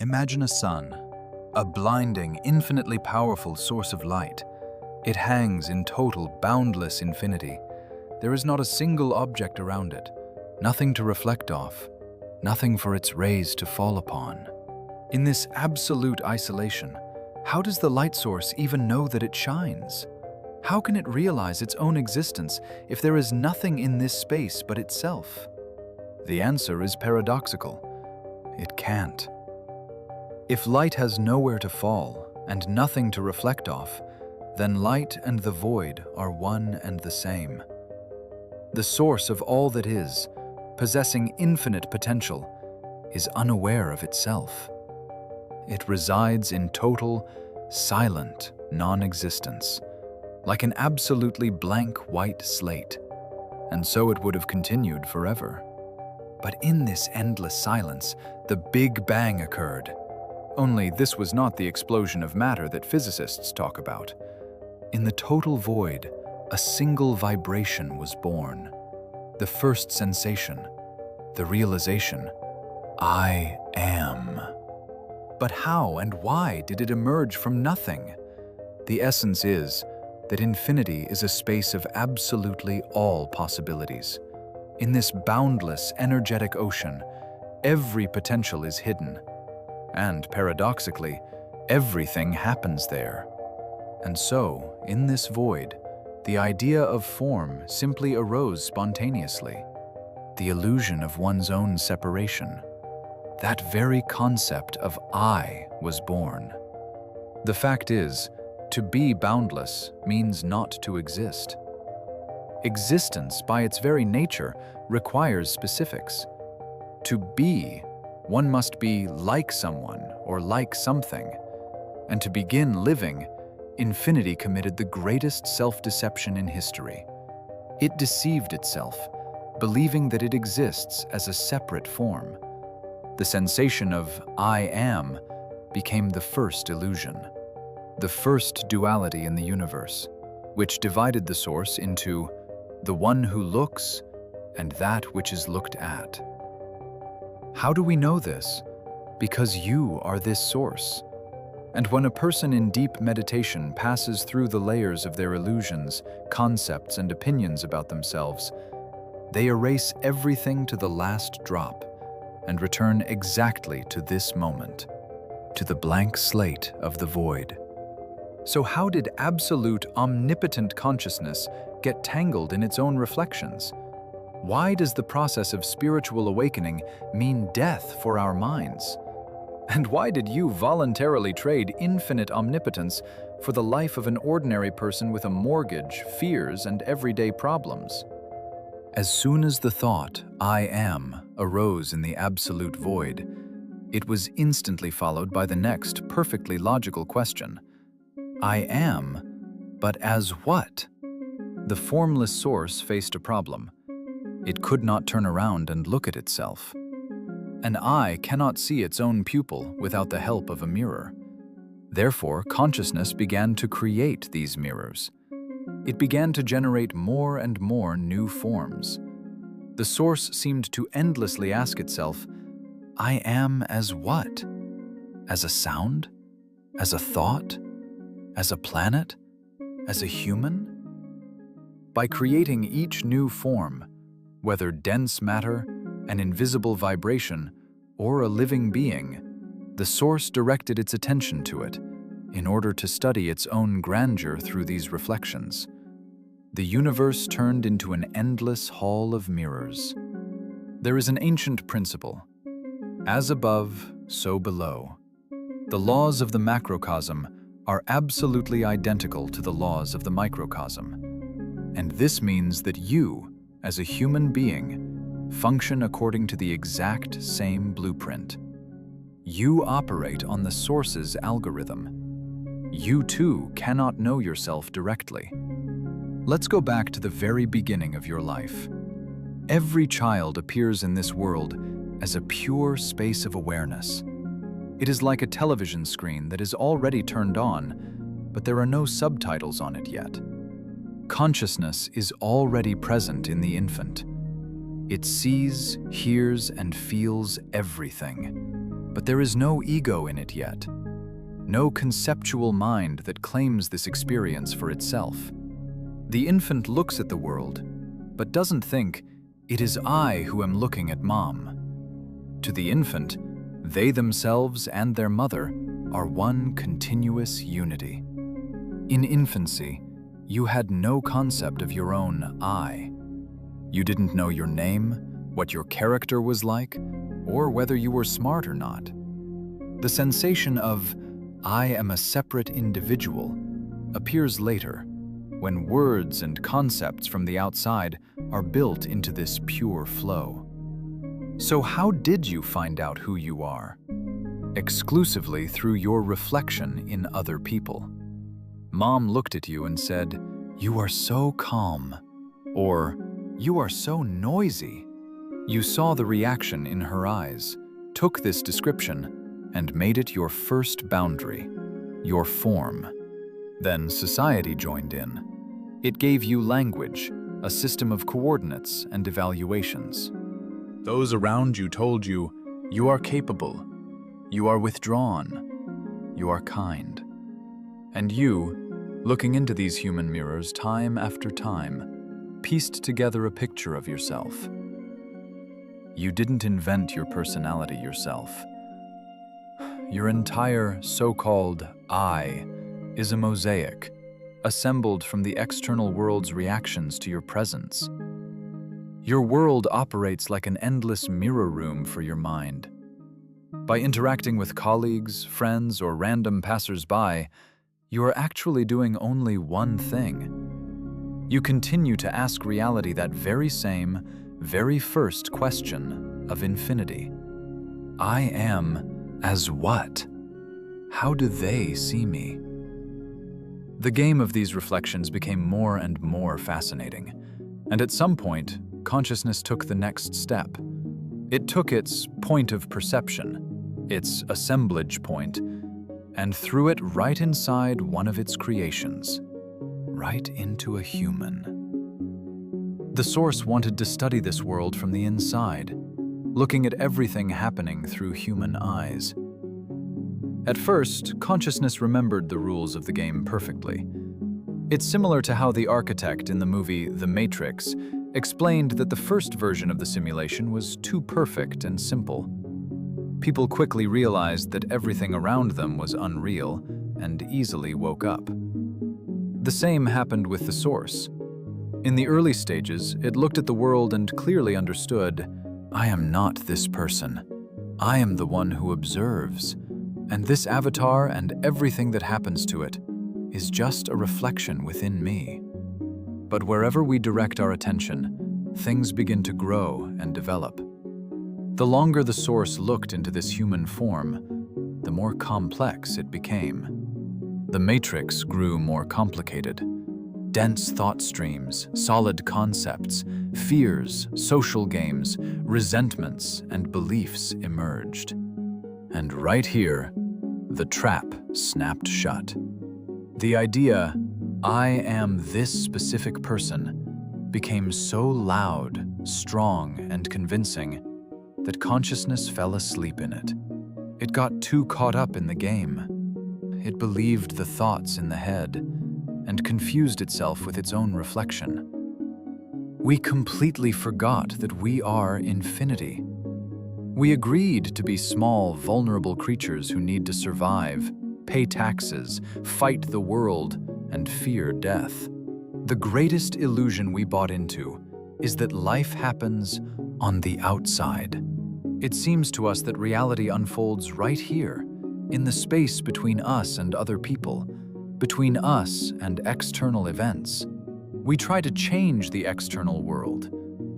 Imagine a sun, a blinding, infinitely powerful source of light. It hangs in total, boundless infinity. There is not a single object around it, nothing to reflect off, nothing for its rays to fall upon. In this absolute isolation, how does the light source even know that it shines? How can it realize its own existence if there is nothing in this space but itself? The answer is paradoxical. It can't. If light has nowhere to fall and nothing to reflect off, then light and the void are one and the same. The source of all that is, possessing infinite potential, is unaware of itself. It resides in total, silent non-existence, like an absolutely blank white slate, and so it would have continued forever. But in this endless silence, the Big Bang occurred. Only this was not the explosion of matter that physicists talk about. In the total void, a single vibration was born. The first sensation, the realization, I am. But how and why did it emerge from nothing? The essence is that infinity is a space of absolutely all possibilities. In this boundless, energetic ocean, every potential is hidden. And paradoxically, everything happens there. And so, in this void, the idea of form simply arose spontaneously. The illusion of one's own separation. That very concept of I was born. The fact is, to be boundless means not to exist. Existence, by its very nature, requires specifics. To be, one must be like someone or like something. And to begin living, infinity committed the greatest self-deception in history. It deceived itself, believing that it exists as a separate form. The sensation of I am became the first illusion, the first duality in the universe, which divided the source into the one who looks and that which is looked at. How do we know this? Because you are this source. And when a person in deep meditation passes through the layers of their illusions, concepts, and opinions about themselves, they erase everything to the last drop and return exactly to this moment, to the blank slate of the void. So how did absolute, omnipotent consciousness get tangled in its own reflections? Why does the process of spiritual awakening mean death for our minds? And why did you voluntarily trade infinite omnipotence for the life of an ordinary person with a mortgage, fears, and everyday problems? As soon as the thought, I am, arose in the absolute void, it was instantly followed by the next perfectly logical question. I am, but as what? The formless source faced a problem. It could not turn around and look at itself. An eye cannot see its own pupil without the help of a mirror. Therefore, consciousness began to create these mirrors. It began to generate more and more new forms. The source seemed to endlessly ask itself, I am as what? As a sound? As a thought? As a planet? As a human? By creating each new form, whether dense matter, an invisible vibration, or a living being, the source directed its attention to it in order to study its own grandeur through these reflections. The universe turned into an endless hall of mirrors. There is an ancient principle, as above, so below. The laws of the macrocosm are absolutely identical to the laws of the microcosm. And this means that you, as a human being, function according to the exact same blueprint. You operate on the source's algorithm. You too cannot know yourself directly. Let's go back to the very beginning of your life. Every child appears in this world as a pure space of awareness. It is like a television screen that is already turned on, but there are no subtitles on it yet. Consciousness is already present in the infant. It sees, hears, and feels everything. But there is no ego in it yet. No conceptual mind that claims this experience for itself. The infant looks at the world, but doesn't think, "It is I who am looking at Mom." To the infant, they themselves and their mother are one continuous unity. In infancy, you had no concept of your own I. You didn't know your name, what your character was like, or whether you were smart or not. The sensation of "I am a separate individual" appears later, when words and concepts from the outside are built into this pure flow. So how did you find out who you are? Exclusively through your reflection in other people. Mom looked at you and said, "You are so calm," or "You are so noisy." You saw the reaction in her eyes, took this description, and made it your first boundary, your form. Then society joined in. It gave you language, a system of coordinates and evaluations. Those around you told you, "You are capable, you are withdrawn, you are kind." And you, looking into these human mirrors time after time, pieced together a picture of yourself. You didn't invent your personality yourself. Your entire so-called I is a mosaic, assembled from the external world's reactions to your presence. Your world operates like an endless mirror room for your mind. By interacting with colleagues, friends, or random passers-by, you are actually doing only one thing. You continue to ask reality that very same, very first question of infinity. I am as what? How do they see me? The game of these reflections became more and more fascinating, and at some point, consciousness took the next step. It took its point of perception, its assemblage point, and threw it right inside one of its creations, right into a human. The source wanted to study this world from the inside, looking at everything happening through human eyes. At first, consciousness remembered the rules of the game perfectly. It's similar to how the architect in the movie The Matrix explained that the first version of the simulation was too perfect and simple. People quickly realized that everything around them was unreal and easily woke up. The same happened with the source. In the early stages, it looked at the world and clearly understood, I am not this person. I am the one who observes, and this avatar and everything that happens to it is just a reflection within me. But wherever we direct our attention, things begin to grow and develop. The longer the source looked into this human form, the more complex it became. The matrix grew more complicated. Dense thought streams, solid concepts, fears, social games, resentments, and beliefs emerged. And right here, the trap snapped shut. The idea, I am this specific person, became so loud, strong, and convincing that consciousness fell asleep in it. It got too caught up in the game. It believed the thoughts in the head and confused itself with its own reflection. We completely forgot that we are infinity. We agreed to be small, vulnerable creatures who need to survive, pay taxes, fight the world, and fear death. The greatest illusion we bought into is that life happens on the outside. It seems to us that reality unfolds right here, in the space between us and other people, between us and external events. We try to change the external world,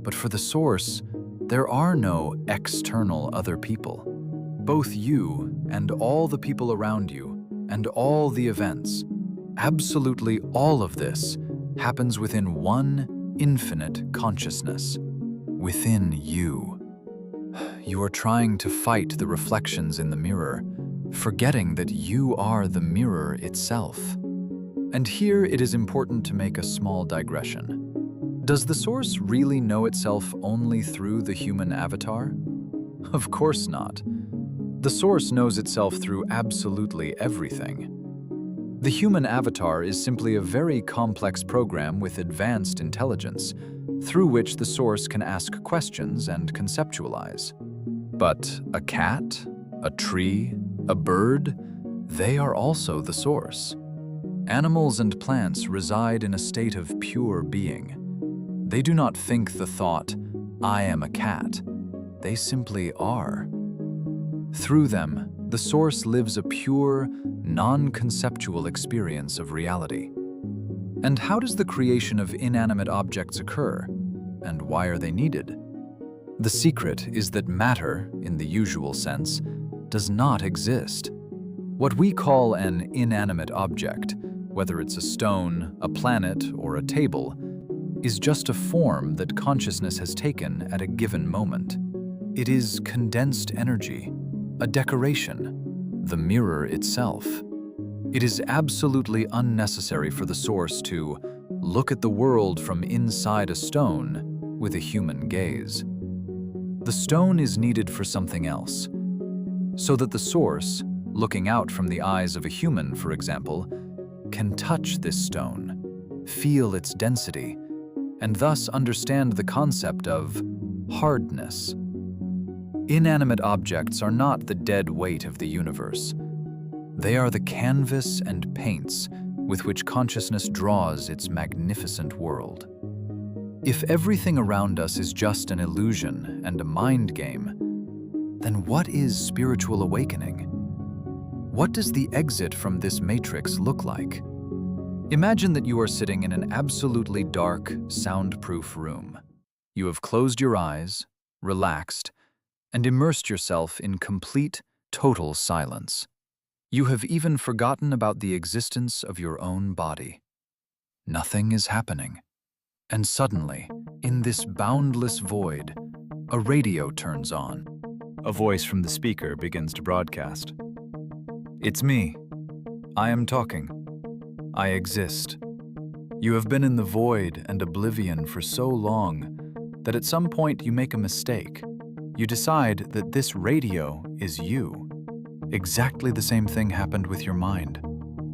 but for the source, there are no external other people. Both you and all the people around you and all the events, absolutely all of this, happens within one infinite consciousness, within you. You are trying to fight the reflections in the mirror, forgetting that you are the mirror itself. And here it is important to make a small digression. Does the source really know itself only through the human avatar? Of course not. The source knows itself through absolutely everything. The human avatar is simply a very complex program with advanced intelligence, through which the source can ask questions and conceptualize. But a cat, a tree, a bird, they are also the source. Animals and plants reside in a state of pure being. They do not think the thought, "I am a cat." They simply are. Through them, the source lives a pure, non-conceptual experience of reality. And how does the creation of inanimate objects occur? And why are they needed? The secret is that matter, in the usual sense, does not exist. What we call an inanimate object, whether it's a stone, a planet, or a table, is just a form that consciousness has taken at a given moment. It is condensed energy, a decoration, the mirror itself. It is absolutely unnecessary for the source to look at the world from inside a stone with a human gaze. The stone is needed for something else, so that the source, looking out from the eyes of a human, for example, can touch this stone, feel its density, and thus understand the concept of hardness. Inanimate objects are not the dead weight of the universe. They are the canvas and paints with which consciousness draws its magnificent world. If everything around us is just an illusion and a mind game, then what is spiritual awakening? What does the exit from this matrix look like? Imagine that you are sitting in an absolutely dark, soundproof room. You have closed your eyes, relaxed, and immersed yourself in complete, total silence. You have even forgotten about the existence of your own body. Nothing is happening. And suddenly, in this boundless void, a radio turns on. A voice from the speaker begins to broadcast. "It's me. I am talking. I exist." You have been in the void and oblivion for so long that at some point you make a mistake. You decide that this radio is you. Exactly the same thing happened with your mind.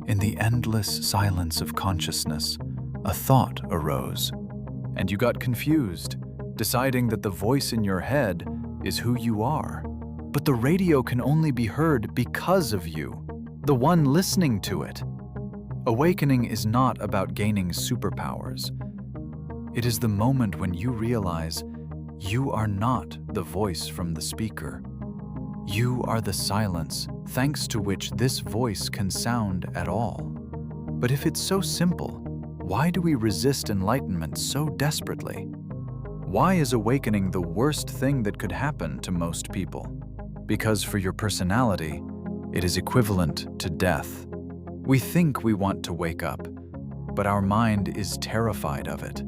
In the endless silence of consciousness, a thought arose, and you got confused, deciding that the voice in your head is who you are. But the radio can only be heard because of you, the one listening to it. Awakening is not about gaining superpowers. It is the moment when you realize you are not the voice from the speaker. You are the silence thanks to which this voice can sound at all. But if it's so simple, why do we resist enlightenment so desperately? Why is awakening the worst thing that could happen to most people? Because for your personality, it is equivalent to death. We think we want to wake up, but our mind is terrified of it.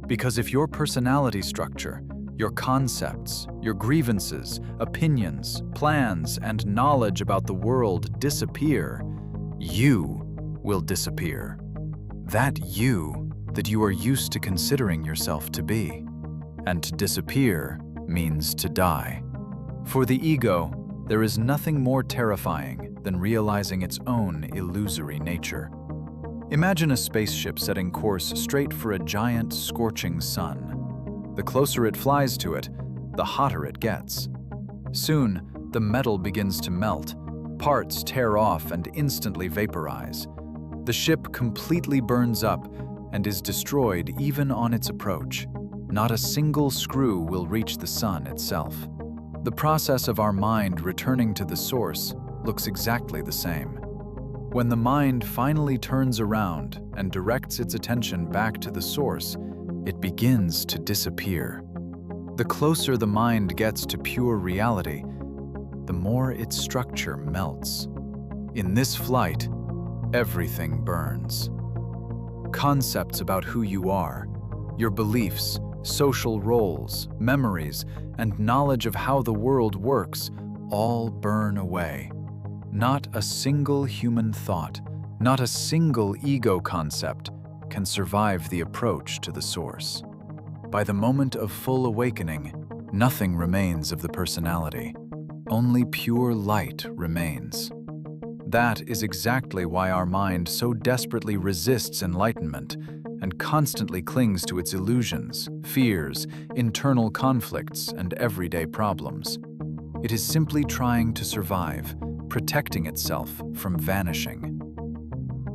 Because if your personality structure, your concepts, your grievances, opinions, plans, and knowledge about the world disappear, you will disappear. That you that you are used to considering yourself to be. And to disappear means to die. For the ego, there is nothing more terrifying than realizing its own illusory nature. Imagine a spaceship setting course straight for a giant, scorching sun. The closer it flies to it, the hotter it gets. Soon, the metal begins to melt, parts tear off and instantly vaporize. The ship completely burns up and is destroyed even on its approach. Not a single screw will reach the sun itself. The process of our mind returning to the source looks exactly the same. When the mind finally turns around and directs its attention back to the source, it begins to disappear. The closer the mind gets to pure reality, the more its structure melts. In this flight, everything burns. Concepts about who you are, your beliefs, social roles, memories, and knowledge of how the world works all burn away. Not a single human thought, not a single ego concept can survive the approach to the source. By the moment of full awakening, nothing remains of the personality. Only pure light remains. That is exactly why our mind so desperately resists enlightenment and constantly clings to its illusions, fears, internal conflicts, and everyday problems. It is simply trying to survive, protecting itself from vanishing.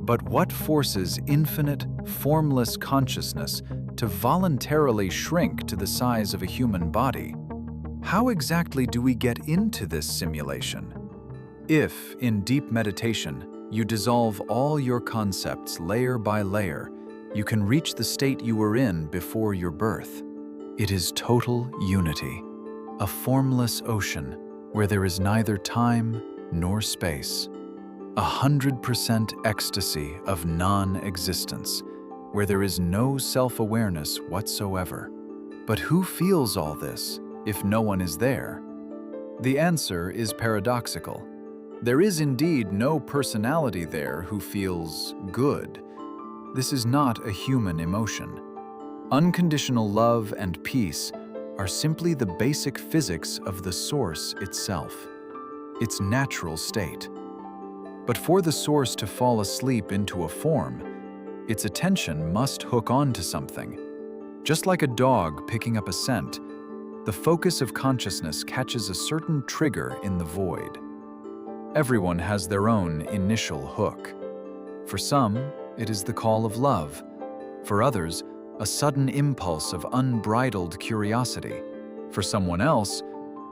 But what forces infinite, formless consciousness to voluntarily shrink to the size of a human body? How exactly do we get into this simulation? If, in deep meditation, you dissolve all your concepts layer by layer, you can reach the state you were in before your birth. It is total unity, a formless ocean where there is neither time nor space. 100% ecstasy of non-existence, where there is no self-awareness whatsoever. But who feels all this if no one is there? The answer is paradoxical. There is indeed no personality there who feels good. This is not a human emotion. Unconditional love and peace are simply the basic physics of the source itself, its natural state. But for the source to fall asleep into a form, its attention must hook on to something. Just like a dog picking up a scent, the focus of consciousness catches a certain trigger in the void. Everyone has their own initial hook. For some, it is the call of love. For others, a sudden impulse of unbridled curiosity. For someone else,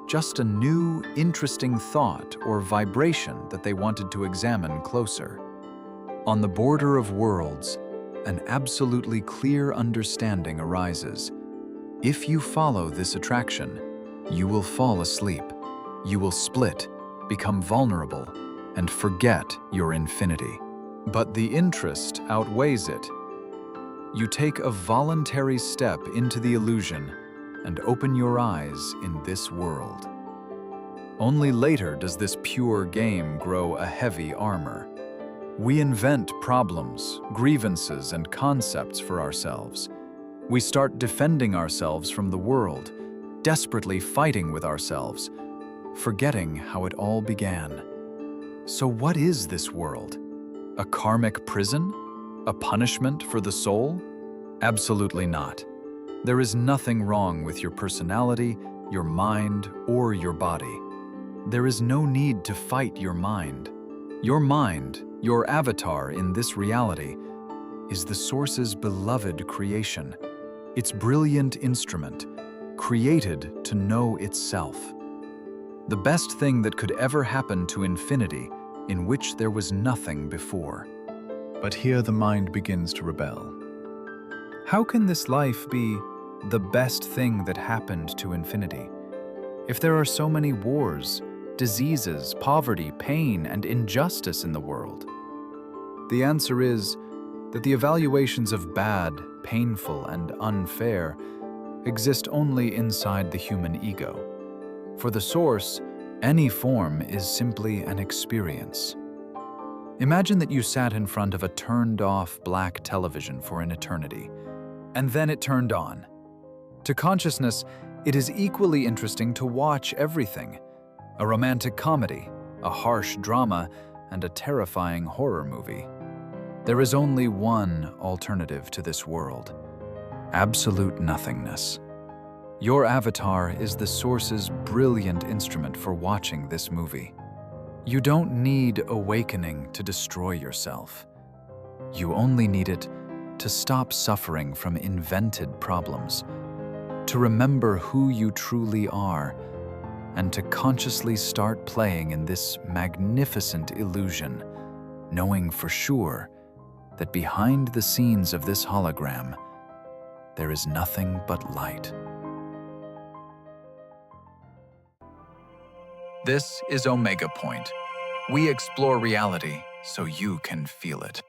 just a new, interesting thought or vibration that they wanted to examine closer. On the border of worlds, an absolutely clear understanding arises. If you follow this attraction, you will fall asleep. You will split, become vulnerable, and forget your infinity. But the interest outweighs it. You take a voluntary step into the illusion and open your eyes in this world. Only later does this pure game grow a heavy armor. We invent problems, grievances, and concepts for ourselves. We start defending ourselves from the world, desperately fighting with ourselves, forgetting how it all began. So what is this world? A karmic prison? A punishment for the soul? Absolutely not. There is nothing wrong with your personality, your mind, or your body. There is no need to fight your mind. Your mind, your avatar in this reality, is the Source's beloved creation, its brilliant instrument, created to know itself. The best thing that could ever happen to infinity, in which there was nothing before. But here the mind begins to rebel. How can this life be the best thing that happened to infinity? If there are so many wars, diseases, poverty, pain, and injustice in the world? The answer is that the evaluations of bad, painful, and unfair exist only inside the human ego. For the Source, any form is simply an experience. Imagine that you sat in front of a turned-off black television for an eternity, and then it turned on. To consciousness, it is equally interesting to watch everything: a romantic comedy, a harsh drama, and a terrifying horror movie. There is only one alternative to this world: absolute nothingness. Your avatar is the Source's brilliant instrument for watching this movie. You don't need awakening to destroy yourself. You only need it to stop suffering from invented problems, to remember who you truly are, and to consciously start playing in this magnificent illusion, knowing for sure that behind the scenes of this hologram, there is nothing but light. This is Omega Point. We explore reality so you can feel it.